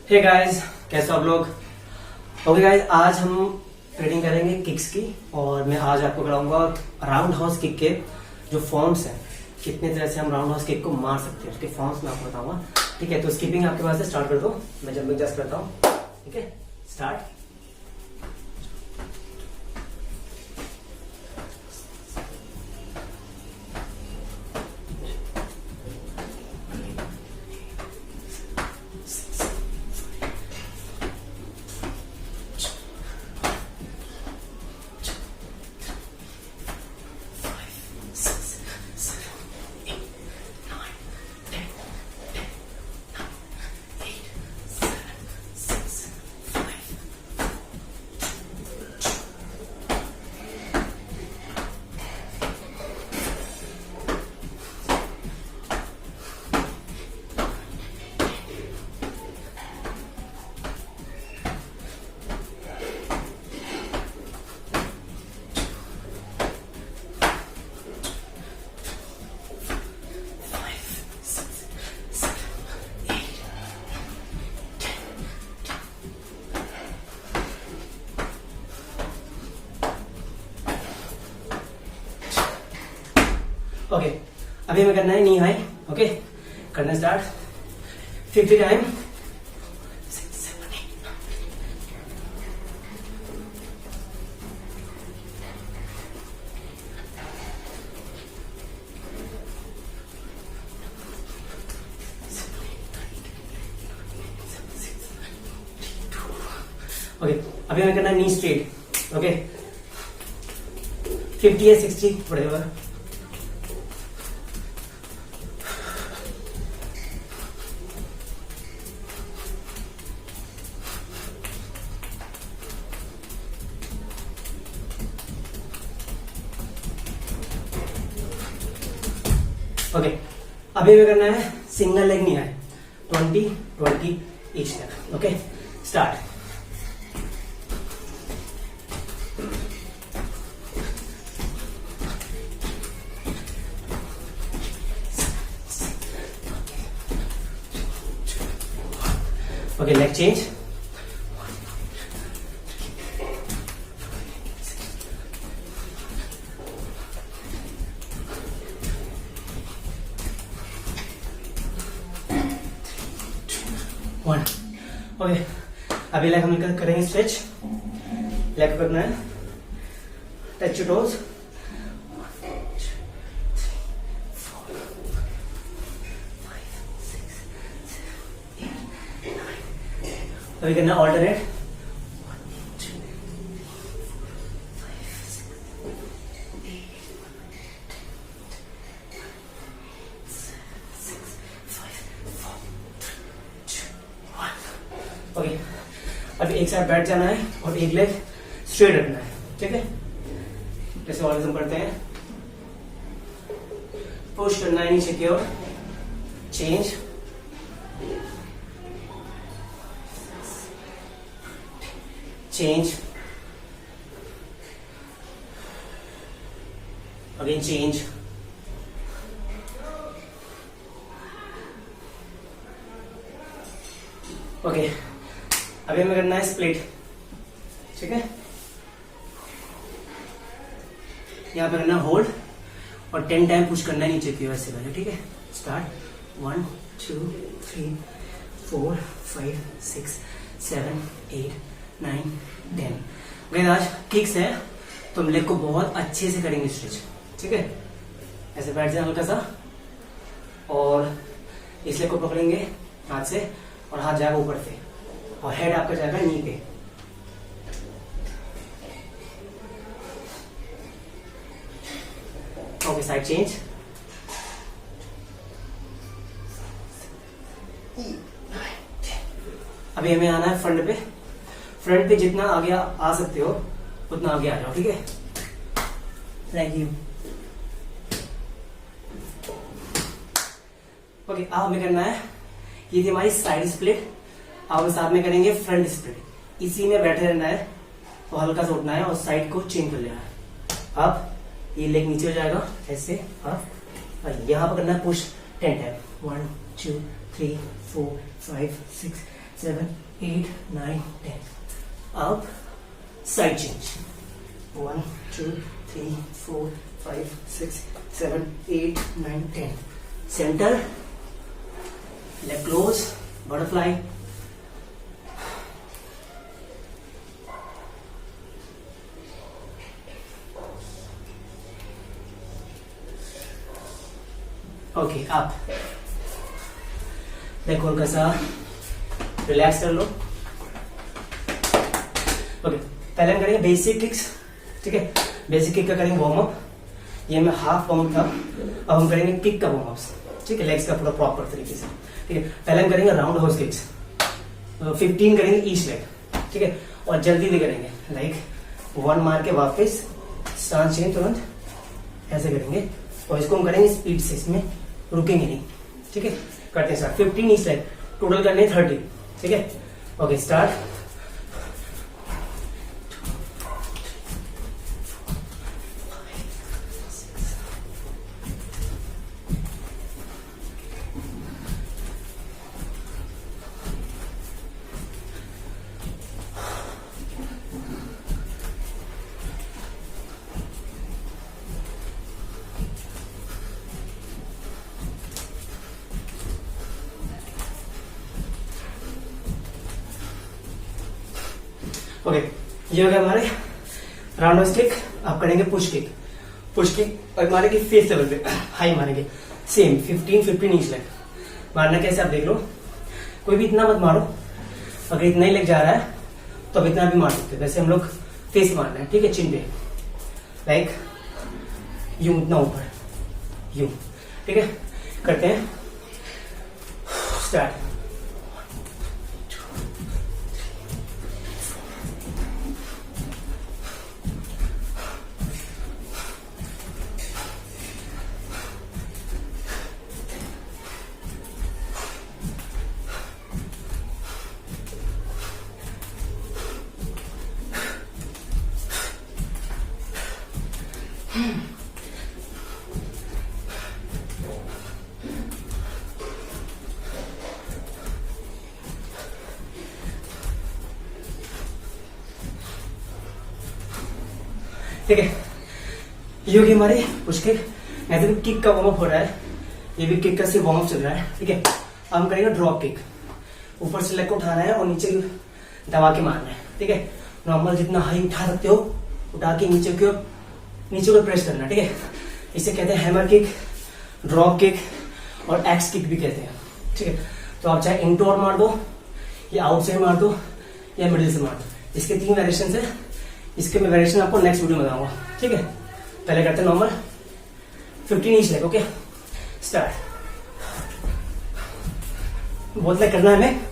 Hey guys, कैसे हो आप लोग। ओके गाइस, आज हम ट्रेनिंग करेंगे किक्स की और मैं आज आपको कराऊंगा राउंड हाउस किक के जो फॉर्म्स हैं, कितने तरह से हम राउंड हाउस किक को मार सकते हैं, उसके फॉर्म्स मैं आपको बताऊंगा। ठीक है, तो स्किपिंग आपके पास से स्टार्ट कर दो, मैं जब जस्ट करता हूँ। ठीक है, स्टार्ट। ओके, अभी हमें करना है नी हाई। ओके, करना स्टार्ट 50 टाइम। ओके, अभी हमें करना है नी स्ट्रेट। ओके, 50 या 60 whatever। ओके, अभी हमें करना है सिंगल लेग नहीं है, 20 each leg. Okay, start. Okay, leg change. Okay, अभी लेग हम करेंगे स्ट्रेच। लेग करना है टच योर टोज। अभी करना ऑल्टरनेट। ओके, अभी एक साइड बैठ जाना है और एक लेग स्ट्रेट रखना है। ठीक है, जैसे ऑलवेज हम करते हैं। पुश करना है नीचे की ओर, change, change, again change. Okay, अभी हमें करना है स्प्लिट। ठीक है, यहां पर करना होल्ड और 10 टाइम पुश करना है नीचे की ओर से पहले। ठीक है, स्टार्ट 1 2 3 4 5 6 7 8 9 10। अगर आज किक्स है तो हम लेग को बहुत अच्छे से करेंगे स्ट्रेच। ठीक है, ऐसे बैठ जाए हल्का सा और इस लेग को पकड़ेंगे हाथ से और हाथ जाएगा ऊपर से और हेड आपका जाएगा नी पे। Okay, side change. अभी हमें आना है फ्रंट पे। फ्रंट पे जितना आगे आ सकते हो उतना आगे आ जाओ। ठीक है, थैंक यू। ओके, अब हमें करना है, ये थी हमारी साइड स्प्लिट। अब साथ में करेंगे फ्रंट स्प्लिट। इसी में बैठे रहना है तो हल्का सा उठना है और साइड को चेंज कर लेना है। अब ये लेग नीचे हो जाएगा ऐसे, और यहां पर करना है push 10 time. 1 2 3 4 5 6 7, 8, 9, 10. Up, side change. 1, 2, 3, 4, 5, 6, 7, 8, 9, 10. Center, leg close, butterfly. Okay, up. देखो हल्का सा रिलैक्स कर लो। ओके, पहले हम करेंगे बेसिक किक्स, ठीक है। बेसिक किक का करेंगे वार्म अप। ये मैं हाफ वार्म अप था, अब हम करेंगे किक का वार्म अप, ठीक है, लेग्स का पूरा प्रॉपर तरीके से, ठीक है। पहले हम करेंगे राउंड हाउस किक्स, 15 करेंगे ईच लेग, ठीक है, और जल्दी भी करेंगे, लाइक 1 मार के वापस स्टांस चेंज, तुरंत ऐसे करेंगे, और इसको हम करेंगे स्पीड से, इसमें रुकेंगे नहीं, ठीक है। करते हैं स्टार्ट। 15 ईच लेग, टोटल करने 30, ठीक है। Okay, start. ओके, ये हो गया हमारे राउंड हाउस किक। आप करेंगे पुश किक। पुश किक और मारेंगे फेस लेवल पे, हाई मारेंगे, सेम 15 ईच लेग। मारना कैसे आप देख लो, कोई भी इतना मत मारो, अगर इतना ही लग जा रहा है तो अब इतना भी मार सकते हैं। वैसे हम लोग फेस मारना है, ठीक है, चिन पे, लाइक यूं, इतना ऊपर, यूं, ठीक है। करते हैं, स्टार्ट। ठीक है, ये होगी हमारी पुश किक। ऐसे भी किक का वार्म अप हो रहा है, ये भी किक का सिर्फ वार्म अप चल रहा है, ठीक है। अब हम करेंगे ड्रॉप किक। ऊपर से लेग को उठाना है और नीचे दबा के मारना है, ठीक है। नॉर्मल जितना हाई उठा सकते हो उठा के नीचे को प्रेस करना, ठीक है। इसे कहते हैं हैमर किक, ड्रॉप किक और एक्स किक भी कहते हैं, ठीक है। तो आप चाहे इनडोर मार दो या आउटसाइड मार दो या मिडिल से मार दो, इसके 3 वेरिएशन है। इसके मैं वेरिएशन आपको नेक्स्ट वीडियो में बताऊंगा, ठीक है। पहले करते हैं normal 15 each leg. Okay, start. बहुत लाइक करना है हमें।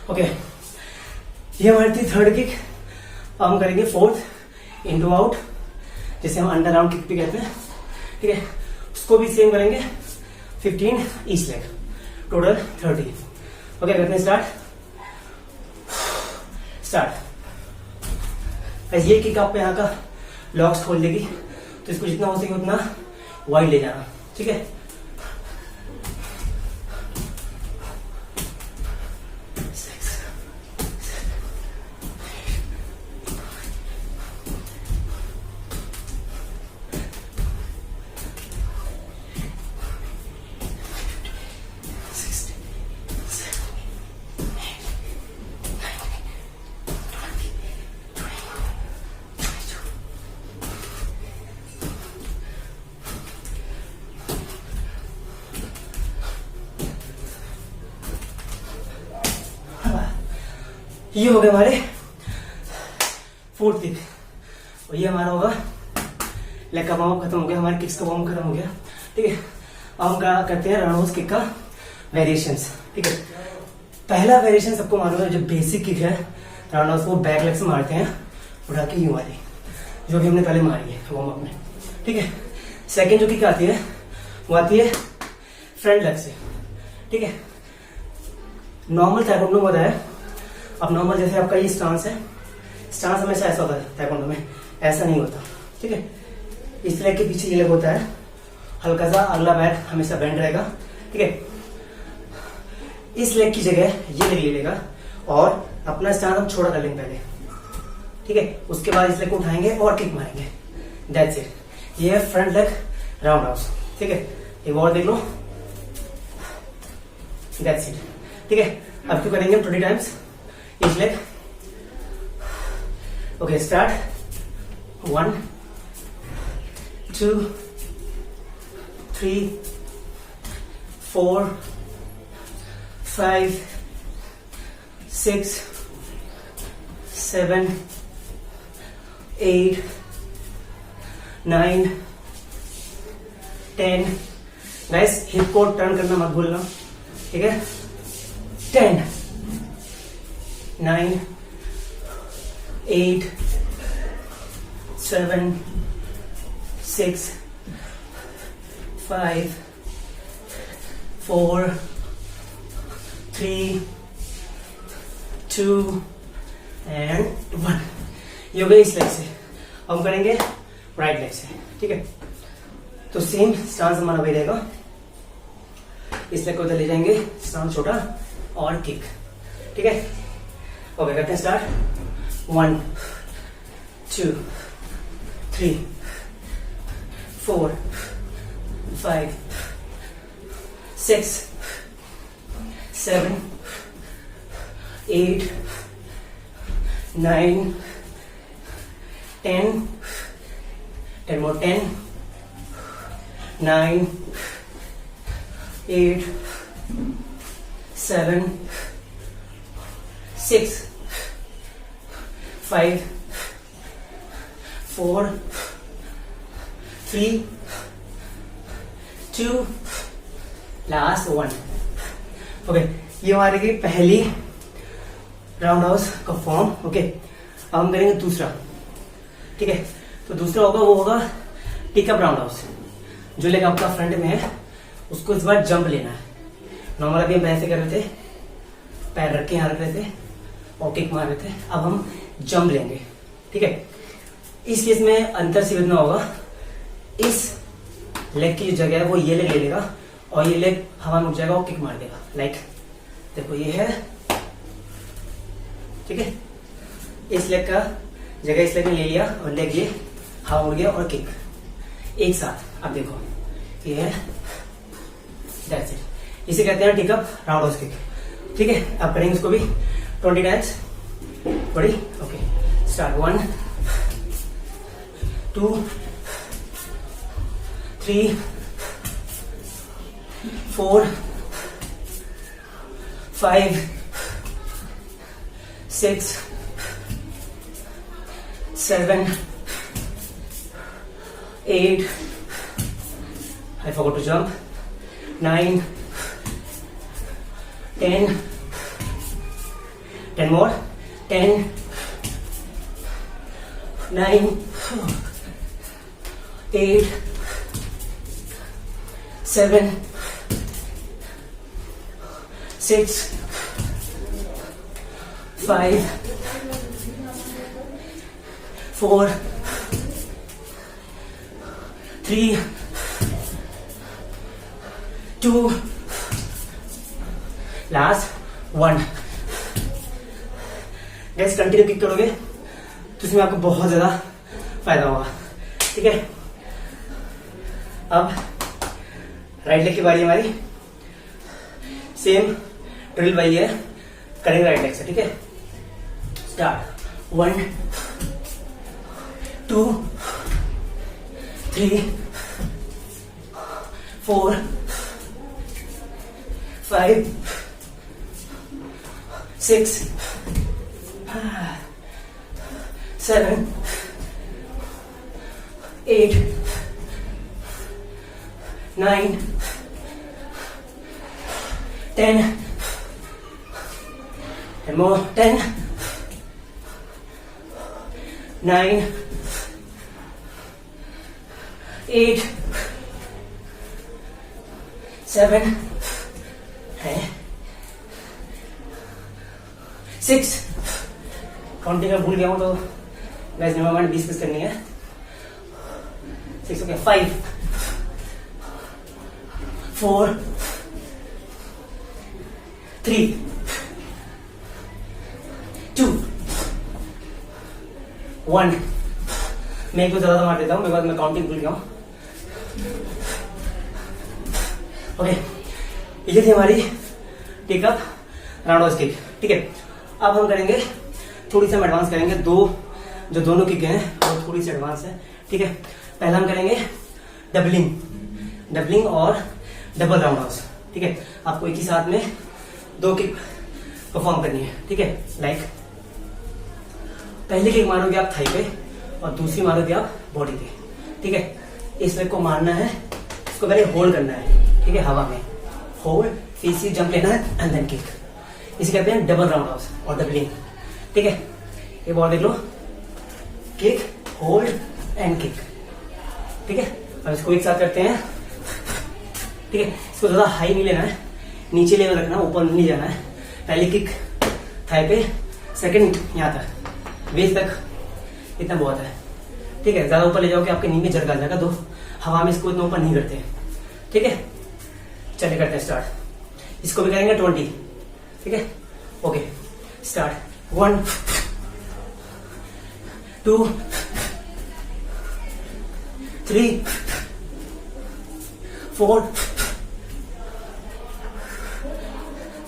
ओके, ये हमारी थी थर्ड किक। अब हम करेंगे फोर्थ, इनटू आउट, जिसे हम अंडर राउंड किक भी कहते हैं, ठीक है। उसको भी सेम करेंगे 15 ईच लेग, टोटल 30। ओके, करते हैं स्टार्ट। ये किक आपको यहाँ का लॉक्स खोल देगी, तो इसको जितना हो सके उतना वाइड ले जाना, ठीक है। ये हो गया हमारे फोर्थ किक, और ये हमारा होगा लेग का वार्म अप खत्म हो गया, हमारे किक्स का वार्म अप खत्म हो गया, ठीक है। अब हम क्या करते हैं राउंड किक का वेरिएशंस, ठीक है। पहला वेरिएशन सबको मालूम है, जो बेसिक किक है राउंड वो बैक लेग से मारते हैं, उठा के यूं वाली, जो भी हमने पहले मारी है वार्म अप में, ठीक है। सेकंड जो किक आती है वो आती है फ्रंट लेग से, ठीक है। नॉर्मल ताइक्वांडो में होता है, अब नॉर्मल जैसे आपका ये स्टांस है, स्टांस हमेशा ऐसा होता है ताइक्वांडो में, ऐसा नहीं होता, ठीक है। इस लेग के पीछे ये लेग होता है, हल्का सा अगला बैक हमेशा बेंड रहेगा, ठीक है। इस लेग की जगह ये लेग ले लेगा और अपना स्टांस हम छोटा कर लेंगे पहले, ठीक है। उसके बाद इस लेग को उठाएंगे और किक मारेंगे, दैट्स इट। ये है फ्रंट लेग राउंड हाउस, ठीक है। एक और देख लो, दैट्स इट, ठीक है। अब क्यों करेंगे 20 times etch leg. Okay start, 1 2 3 4 5 6 7 8 9 10। Guys hip को टर्न करना मत भूलना, ठीक है। 10 9 8 7 6 5 4 3 2 and 1। ये हो गई इस लेग से। अब हम करेंगे राइट लेग से, ठीक है। तो सेम स्टांस हमारा वही रहेगा, इस लेग को उधर ले जाएंगे, स्टांस छोटा और किक, ठीक है। ओके करते हैं स्टार्ट, 1 2 3 4 5 6 7 8 9 10 10 more 10 9 8 7 6 5 4 3 2 लास्ट 1। ओके ये हमारी की पहली राउंड हाउस का फॉर्म, ओके। अब हम करेंगे दूसरा, ठीक है। तो दूसरा होगा वो होगा टिकअप राउंड हाउस। जो लेग आपका फ्रंट में है उसको इस बार जंप लेना है। नॉर्मल अभी हम ऐसे कर रहे थे, पैर रख के यहाँ रख रहे थे और किक मार रहे थे, अब हम जंप लेंगे, ठीक है। इस केस में अंतर से इतना होगा, इस लेग की जो जगह है वो ये लेग ले लेगा और ये लेग हवा में उठ जाएगा और किक मार देगा, लाइक देखो ये है, ठीक है। इस लेग का जगह इस लेग ने ले लिया और लेग ये हवा उड़ गया और किक एक साथ। अब देखो ये है, दैट्स इट। इसे कहते हैं टिकअप राउंड हाउस किक, ठीक है। अब करेंगे इसको भी 20 टाइम्स, बड़ी, okay start, 1 2 3 4 5 6 7 8 I forgot to jump, 9 10 10 more, 10 9 8 7 6 5 4 3 2 last 1। Gas continue kick करोगे तो इसमें आपको बहुत ज्यादा फायदा होगा, ठीक है। अब राइट लेग की बारी हमारी, सेम ड्रिल वही है, करेंगे राइट लेग से, ठीक है। Start, 1 2 3 4 5 6 7 8 9 10 and more. 10 9 8 7 6 काउंटिंग में भूल गया हूं तो गाइस नेवर माइंड 20 करनी है. 6 हो गया. 5 4 3 2 1. मैं एक को ज्यादा मार देता हूँ, मेरे बाद मैं काउंटिंग भूल गया हूँ. ओके, ये थी हमारी टेकअप राउंडहोuse किक. ठीक है, अब हम करेंगे थोड़ी सी हम एडवांस करेंगे. जो दोनों किक हैं वो थोड़ी सी एडवांस है. ठीक है, पहला हम करेंगे डबलिंग और डबल राउंडहोuse. ठीक है, आपको एक ही साथ में 2 किक परफॉर्म करनी है. ठीक है, लाइक पहली किक मारोगे आप थाई पे और दूसरी मारोगे आप बॉडी पे. ठीक है, इस लेग को मारना है, इसको पहले होल्ड करना है. ठीक है, हवा में होल्ड, फिर जंप लेना है एंड देन किक. इसे कहते हैं डबल राउंडहोuse और डबलिंग. ठीक है, ये बॉल देख लो, किक होल्ड एंड किक. ठीक है, अब इसको एक साथ करते हैं. ठीक है, इसको ज्यादा हाई नहीं लेना है, नीचे लेवल रखना, ऊपर नहीं जाना है. पहली किक थाई पे, सेकंड यहाँ तक, वेस्ट तक, इतना बहुत है. ठीक है, ज्यादा ऊपर ले जाओगे आपके नी में जर्ग आ जाएगा, तो हवा में इसको इतना ऊपर नहीं करते. ठीक है, चलिए करते हैं स्टार्ट. इसको भी करेंगे 20. ठीक है, ओके स्टार्ट. 1 2 3 4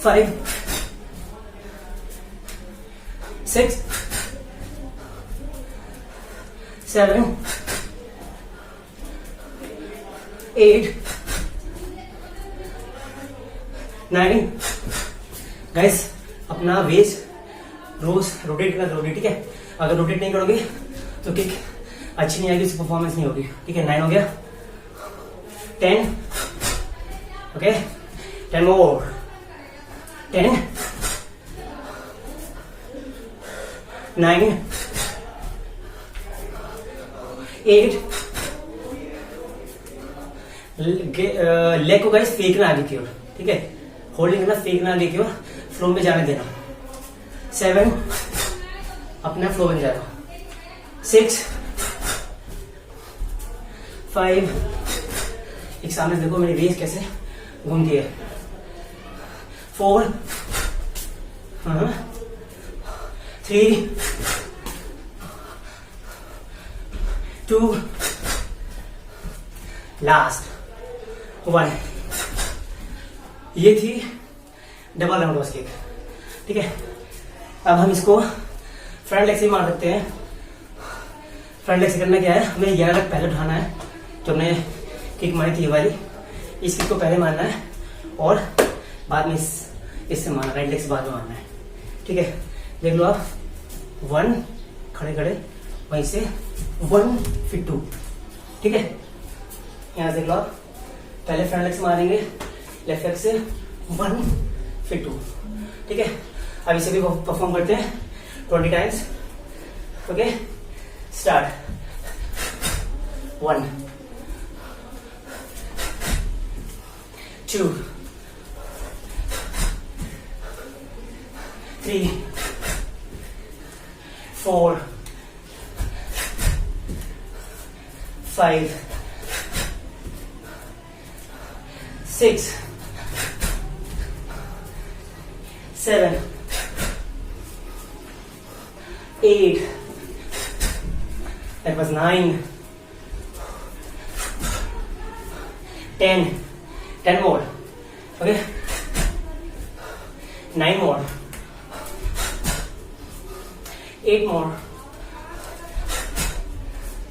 5 6 7 8 9. गाइस, अपना वेस्ट रोज रोटेट करना जरूरी. ठीक है, अगर रोटेट नहीं करोगे तो किक अच्छी नहीं आएगी, उसकी परफॉर्मेंस नहीं होगी. ठीक है, 9 हो गया. 10 ओके, 10 मोर. 10 9 8. लेग को गाइस फेंकना आगे की ओर. ठीक है, होल्डिंग करना, फेंकना आगे की ओर, फ्लो में जाने देना. 7 अपना फ्लो बन जाएगा. 6 5 एक सामने देखो मेरी वेस्ट कैसे घूमती है. 4 3 2 लास्ट 1. ये थी डबल राउंडहोuse किक. ठीक है, अब हम इसको फ्रंट लेग से मार सकते हैं. फ्रंट लेग से करना क्या है, हमें यह लेग पहले उठाना है, जो हमने किक मारी थी ये वाली. इस किक को पहले मारना है और बाद में इससे मारना, राइट लेग से बाद में मारना है. ठीक है, देख लो आप. 1 खड़े खड़े, वहीं से 1 फिर 2. ठीक है, यहाँ देख लो आप, पहले फ्रंट लेग से मारेंगे, लेफ्ट लेग से 1 फिर 2. ठीक है, अब इसे भी परफॉर्म करते हैं 20 times. Okay start. 1 2 3 4 5 6 7 8. That was 9. 10. 10 more. Okay. 9 more. 8 more.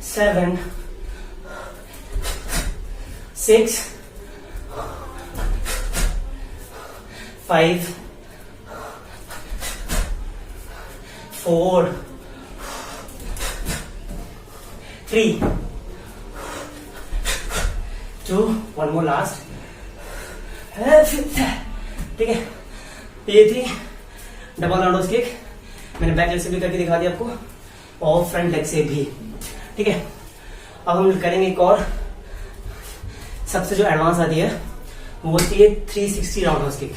7. 6. 5. 4. 3. 2. One more last. ठीक है, ये थी डबल राउंड किक। मैंने बैक लेग से भी करके दिखा दिया आपको और फ्रंट लेग से भी। ठीक है, अब हम करेंगे एक और सबसे जो एडवांस आती है वो होती है 360 राउंड किक।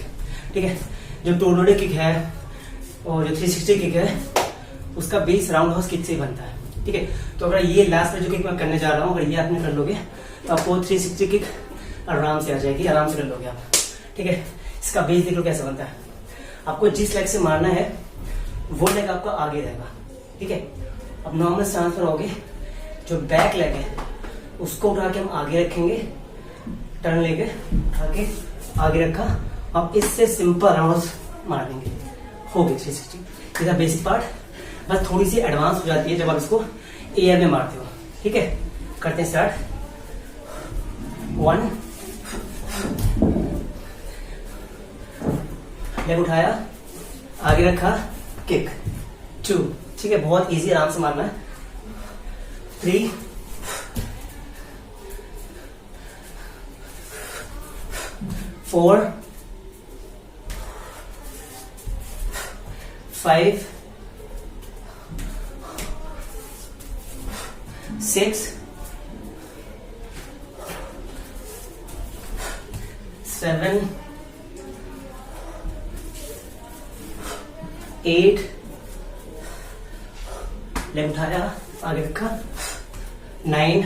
ठीक है, जो टोर्नेडो किक है और जो 360 किक है उसका बेस राउंड हाउस किक से ही बनता है। ठीक है, तो अगर ये लास्ट में जो किक मैं करने जा रहा हूँ अगर ये आपने कर लोगे तो आपको 360 किक आराम से आ जाएगी, आराम से कर लोगे आप। ठीक है, इसका बेस देख लो कैसे बनता है। आपको जिस लेग से मारना है वो लेग आपका आगे रहेगा। ठीक है, अब नॉर्मल स्टांस पर आओगे, जो बैक लेग है उसको उठा के हम आगे रखेंगे, टर्न लेके उठा के आगे रखा, अब इससे सिंपल राउंड मार देंगे, हो गई 360। इसका बेसिक पार्ट, बस थोड़ी सी एडवांस हो जाती है जब आप इसको एयर में मारते हो। ठीक है, करते हैं स्टार्ट। 1, लेग उठाया, आगे रखा, किक। 2, ठीक है, बहुत इजी, आराम से मारना है। 3, 4, 5, 6, 7, 8, लेग उठाया, आगे रखा, 9,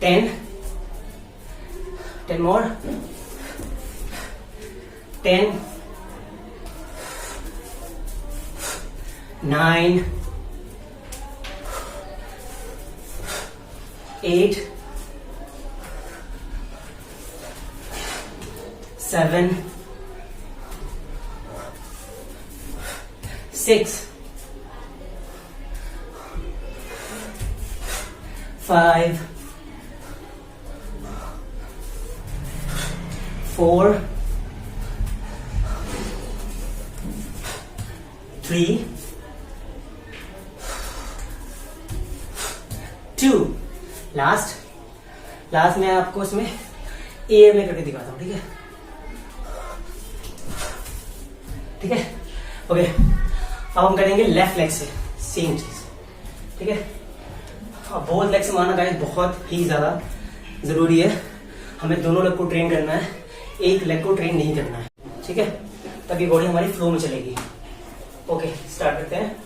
10, 10 more, 10, 9, 8, 7, 6, 5, 4, 3, 2, लास्ट में आपको इसमें एयर में करके दिखाता हूं। ठीक है, ठीक है, ओके। अब हम करेंगे लेफ्ट लेग से सेम चीज। ठीक है, अब बोथ लेग से मारना गाइस बहुत ही ज्यादा जरूरी है। हमें दोनों लेग को ट्रेन करना है, एक लेग को ट्रेन नहीं करना है। ठीक है, ताकि बॉडी हमारी फ्लो में चलेगी। ओके, स्टार्ट करते हैं।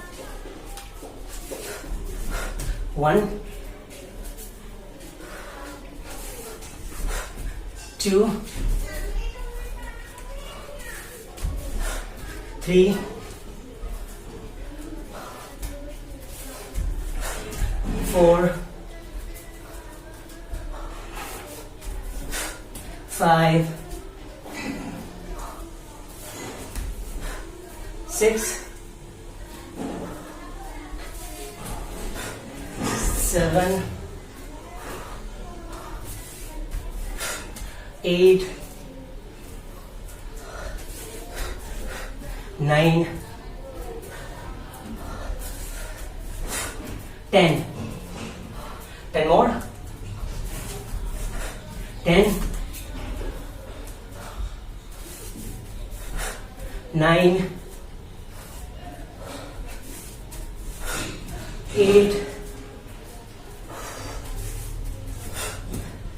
1, 2, 3, 4, 5, 6, 7, 8, 9, 10. 10 more. 10, 9, 8,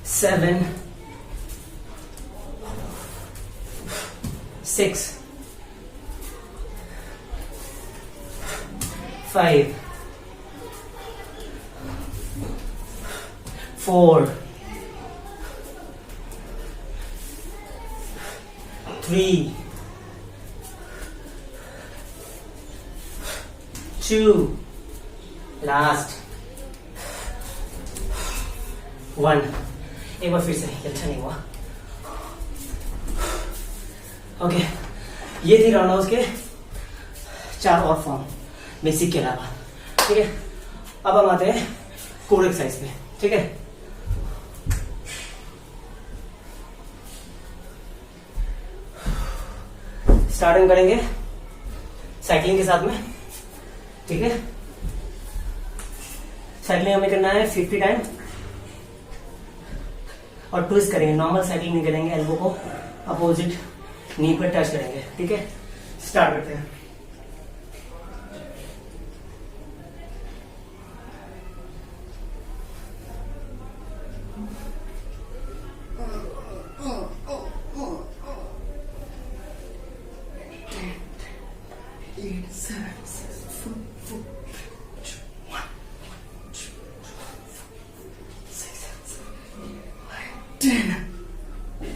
7, 6, 5, 4, 3, 2, लास्ट 1। एक बार फिर से, अच्छा नहीं हुआ। ओके, ये थी राउंड हाउस के 4 और फॉर्म बेसिक के अलावा। ठीक है, अब हम आते हैं कोर एक्सरसाइज पे। ठीक है, स्टार्टिंग करेंगे साइकिलिंग के साथ में। ठीक है, साइकिलिंग हमें करना है 50 टाइम। और ट्विस्ट करेंगे, नॉर्मल साइकिल नहीं करेंगे, एल्बो को अपोजिट नी पर टच करेंगे, ठीक है। स्टार्ट करते हैं।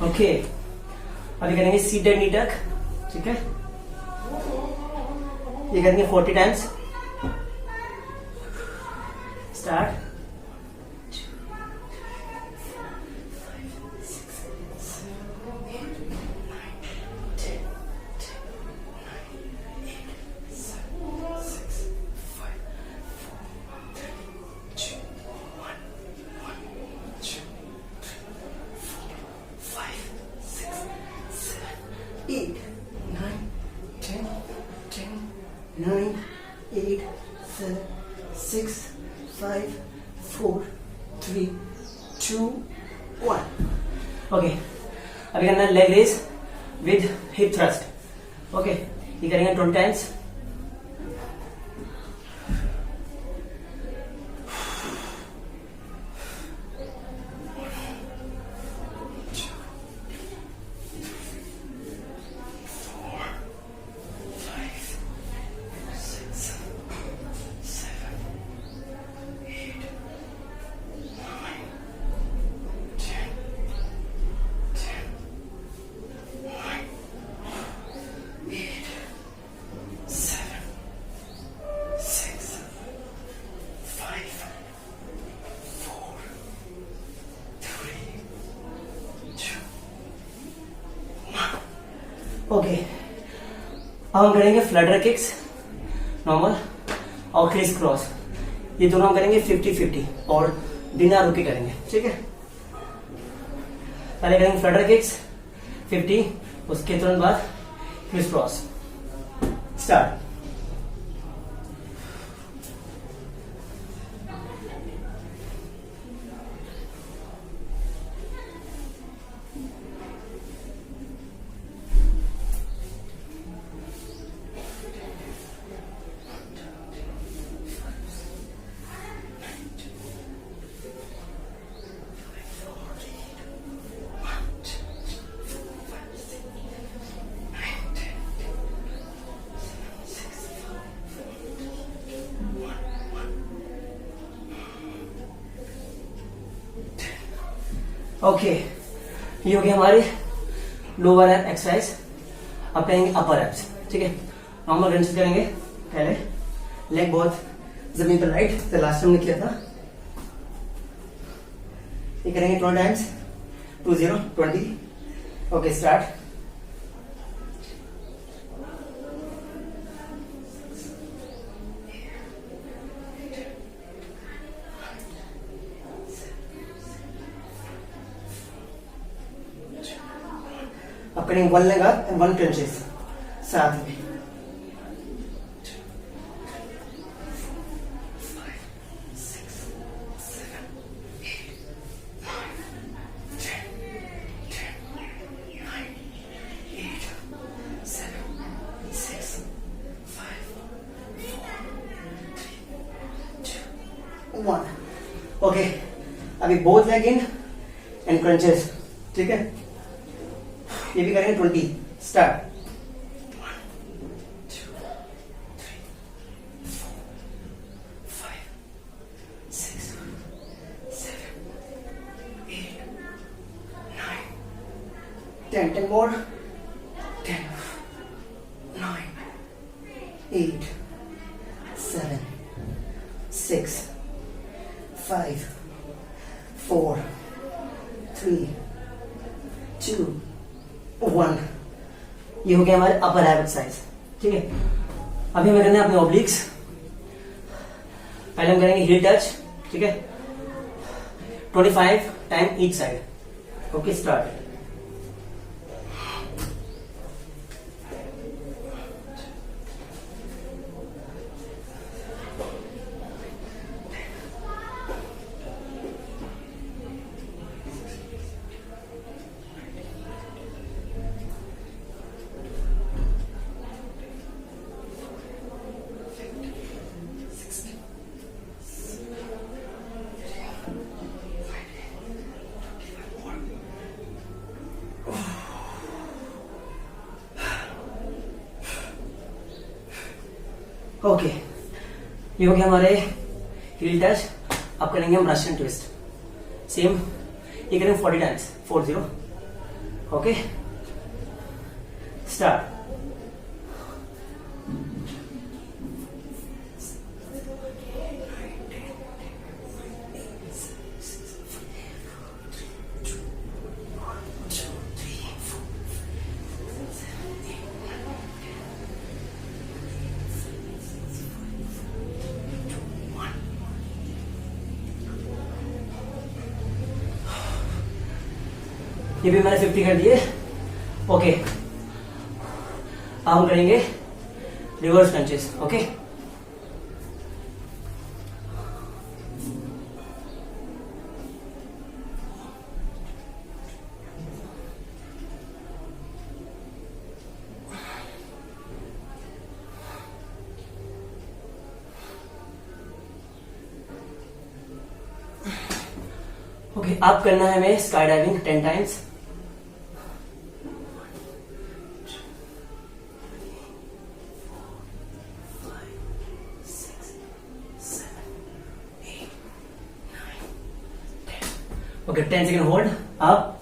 ओके, अभी करेंगे सीटेड नी टक, ठीक है। ये करेंगे 40 times. Start. Eight, nine, 10, 9, 8, 7, 6, 5, 4, 3, 2, 1. Okay, अभी करना है leg raise with hip thrust. Okay, ये करेंगे 20 टाइम्स। ओके, अब हम करेंगे फ्लडर किक्स नॉर्मल और क्रिस क्रॉस। ये दोनों हम करेंगे 50-50 और बिना रुके करेंगे, ठीक है। पहले करेंगे फ्लडर किक्स 50, उसके तुरंत बाद क्रिस क्रॉस। स्टार्ट। ओके, ये हो गया हमारे लोअर एप एक्सरसाइज। अब करेंगे अपर एप्स, ठीक है। नॉर्मल रन करेंगे पहले, लेग बहुत जमीन पर राइट, तो लास्ट टाइम ने किया था। ये करेंगे 20 टाइम्स, 20। Okay, start. अब करेंगे 1 लेग अप एंड 1 क्रंचेस साथ में। ओके, अभी both leg in and crunches, ठीक है। ये भी करेंगे 20। स्टार्ट। Ten more. 10, 9, 8, 7, 6, 5, 4, 3, 2, 1। ये हो गया हमारे अपर एब एक्सरसाइज, ठीक है। अभी हमें करना है अपने ऑब्लिक्स। पहले हम करेंगे हील टच, ठीक है, 25 time each side. Okay, start. Okay, ये हो गया हमारे हील टच. अब करेंगे हम रशियन ट्विस्ट. सेम ये करेंगे 40 टाइम्स. 40. Okay, start. ये भी मैंने 50 कर दिए. ओके, अब हम करेंगे रिवर्स क्रंचेस. ओके, ओके, अब करना है हमें sky diving 10 times. Okay, 10 second hold. Up.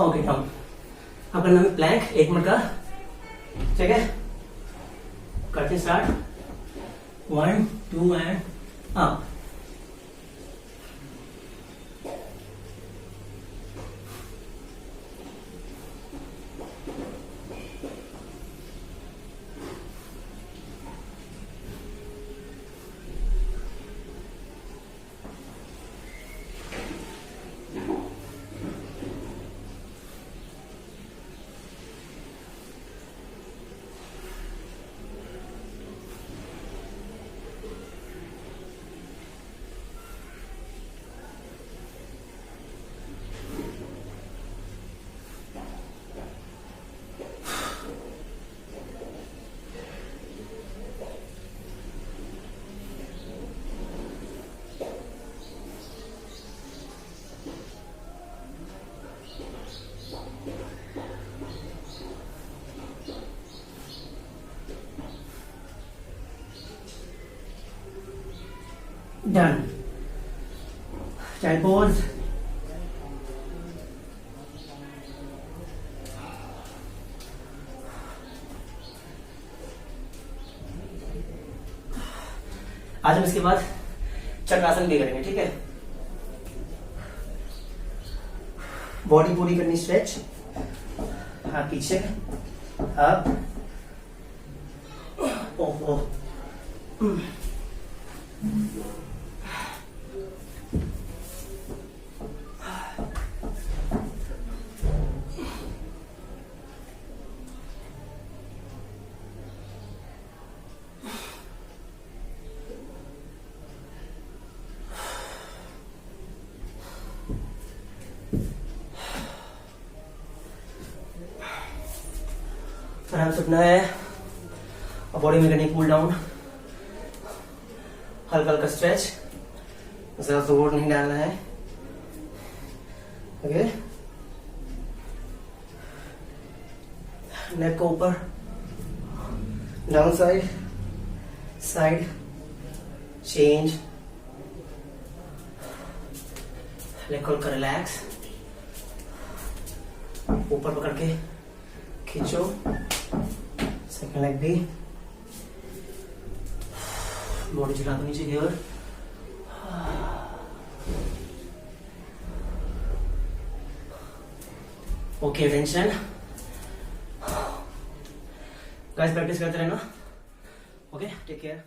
Okay, down. अब करना है प्लैंक 1 मिनट का. ठीक है, करते start. 1 2 and up. Done. Child pose. आज हम इसके बाद चक्रासन भी करेंगे. ठीक है, बॉडी पूरी करनी स्ट्रेच. हाथ पीछे, अप. ओह, आराम से उठना है और बॉडी में करनी कूल डाउन. हल्का हल्का स्ट्रेच, ज्यादा जोर नहीं डालना है. ओके, नेक को ऊपर, down side, side change. Leg को हल्का रिलैक्स, ऊपर पकड़ के खींचो. सेकंड लेग भी, बॉडी झुला दो नीचे की ओर. Okay, tension. गाइस प्रैक्टिस करते रहना. Okay, take care.